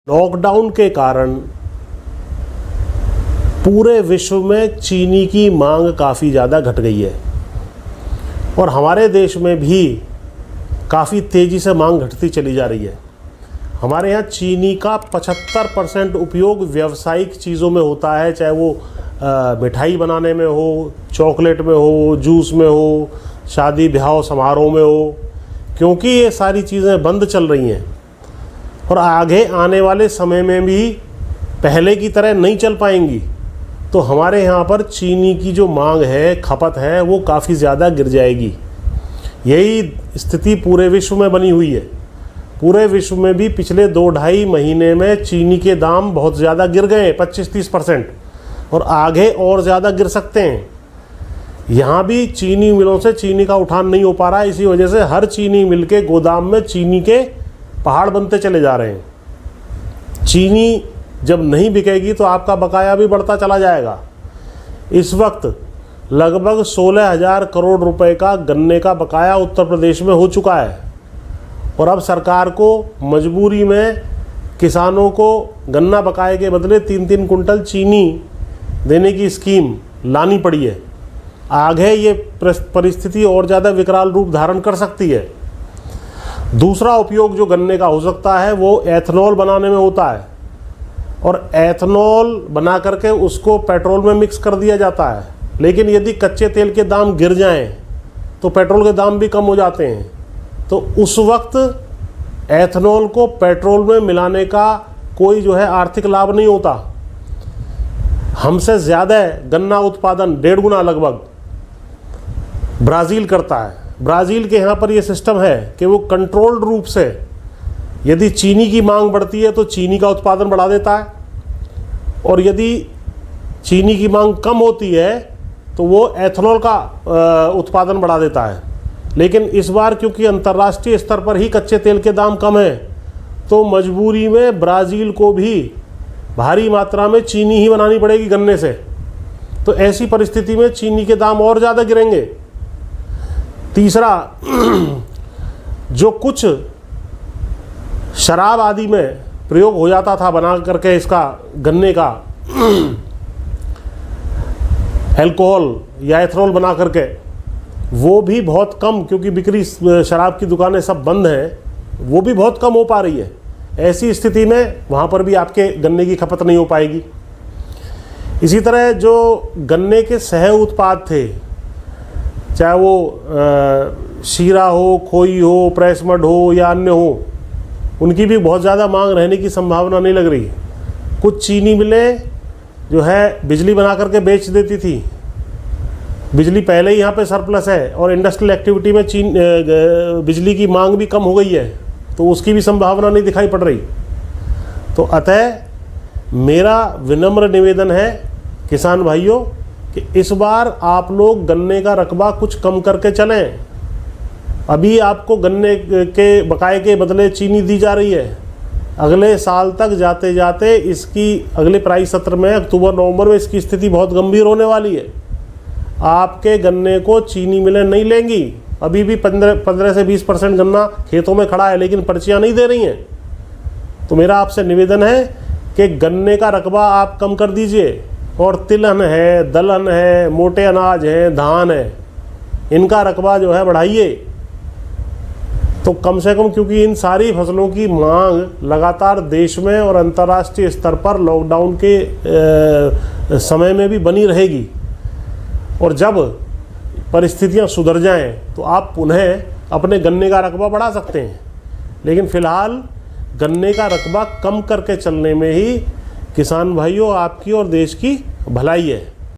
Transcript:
Lockdown के कारण पूरे विश्व में चीनी की मांग काफ़ी ज़्यादा घट गई है और हमारे देश में भी काफ़ी तेज़ी से मांग घटती चली जा रही है। हमारे यहाँ चीनी का 75% उपयोग व्यावसायिक चीज़ों में होता है, चाहे वो मिठाई बनाने में हो, चॉकलेट में हो, जूस में हो, शादी ब्याह समारोह में हो, क्योंकि ये सारी चीज़ें बंद चल रही हैं और आगे आने वाले समय में भी पहले की तरह नहीं चल पाएंगी। तो हमारे यहाँ पर चीनी की जो मांग है, खपत है, वो काफ़ी ज़्यादा गिर जाएगी। यही स्थिति पूरे विश्व में बनी हुई है। पूरे विश्व में भी पिछले 2-2.5 महीने में चीनी के दाम बहुत ज़्यादा गिर गए, 25-30%, और आगे और ज़्यादा गिर सकते हैं। यहाँ भी चीनी मिलों से चीनी का उठान नहीं हो पा रहा है। इसी वजह से हर चीनी मिल के गोदाम में चीनी के पहाड़ बनते चले जा रहे हैं। चीनी जब नहीं बिकेगी तो आपका बकाया भी बढ़ता चला जाएगा। इस वक्त लगभग 16,000 करोड़ रुपए का गन्ने का बकाया उत्तर प्रदेश में हो चुका है और अब सरकार को मजबूरी में किसानों को गन्ना बकाये के बदले 3-3 कुंटल चीनी देने की स्कीम लानी पड़ी है। आगे ये परिस्थिति और ज़्यादा विकराल रूप धारण कर सकती है। दूसरा उपयोग जो गन्ने का हो सकता है वो एथनॉल बनाने में होता है और एथनॉल बना करके उसको पेट्रोल में मिक्स कर दिया जाता है। लेकिन यदि कच्चे तेल के दाम गिर जाएं तो पेट्रोल के दाम भी कम हो जाते हैं, तो उस वक्त एथनॉल को पेट्रोल में मिलाने का कोई जो है आर्थिक लाभ नहीं होता। हमसे ज़्यादा गन्ना उत्पादन 1.5 गुना लगभग ब्राज़ील करता है। ब्राज़ील के यहाँ पर ये सिस्टम है कि वो कंट्रोल्ड रूप से यदि चीनी की मांग बढ़ती है तो चीनी का उत्पादन बढ़ा देता है और यदि चीनी की मांग कम होती है तो वो एथनॉल का उत्पादन बढ़ा देता है। लेकिन इस बार क्योंकि अंतर्राष्ट्रीय स्तर पर ही कच्चे तेल के दाम कम हैं तो मजबूरी में ब्राज़ील को भी भारी मात्रा में चीनी ही बनानी पड़ेगी गन्ने से। तो ऐसी परिस्थिति में चीनी के दाम और ज़्यादा गिरेंगे। तीसरा, जो कुछ शराब आदि में प्रयोग हो जाता था बना करके इसका गन्ने का अल्कोहल या एथनॉल बना करके, वो भी बहुत कम, क्योंकि बिक्री शराब की दुकानें सब बंद हैं, वो भी बहुत कम हो पा रही है। ऐसी स्थिति में वहाँ पर भी आपके गन्ने की खपत नहीं हो पाएगी। इसी तरह जो गन्ने के सह उत्पाद थे, चाहे वो शीरा हो, खोई हो, प्रेस मड हो या अन्य हो, उनकी भी बहुत ज़्यादा मांग रहने की संभावना नहीं लग रही। कुछ चीनी मिलें जो है बिजली बना करके बेच देती थी। बिजली पहले ही यहाँ पे सरप्लस है और इंडस्ट्रियल एक्टिविटी में बिजली की मांग भी कम हो गई है, तो उसकी भी संभावना नहीं दिखाई पड़ रही। तो अतः मेरा विनम्र निवेदन है किसान भाइयों कि इस बार आप लोग गन्ने का रकबा कुछ कम करके चलें। अभी आपको गन्ने के बकाये के बदले चीनी दी जा रही है। अगले साल तक जाते जाते इसकी अगले प्राइस सत्र में अक्टूबर-नवंबर में इसकी स्थिति बहुत गंभीर होने वाली है। आपके गन्ने को चीनी मिलें नहीं लेंगी। अभी भी 15 से 20% गन्ना खेतों में खड़ा है लेकिन पर्चियाँ नहीं दे रही हैं। तो मेरा आपसे निवेदन है कि गन्ने का रकबा आप कम कर दीजिए और तिलहन है, दलहन है, मोटे अनाज हैं, धान है, इनका रकबा जो है बढ़ाइए। तो कम से कम, क्योंकि इन सारी फसलों की मांग लगातार देश में और अंतर्राष्ट्रीय स्तर पर लॉकडाउन के समय में भी बनी रहेगी और जब परिस्थितियां सुधर जाएं तो आप पुनः अपने गन्ने का रकबा बढ़ा सकते हैं। लेकिन फ़िलहाल गन्ने का रकबा कम करके चलने में ही किसान भाइयों आपकी और देश की भलाई है।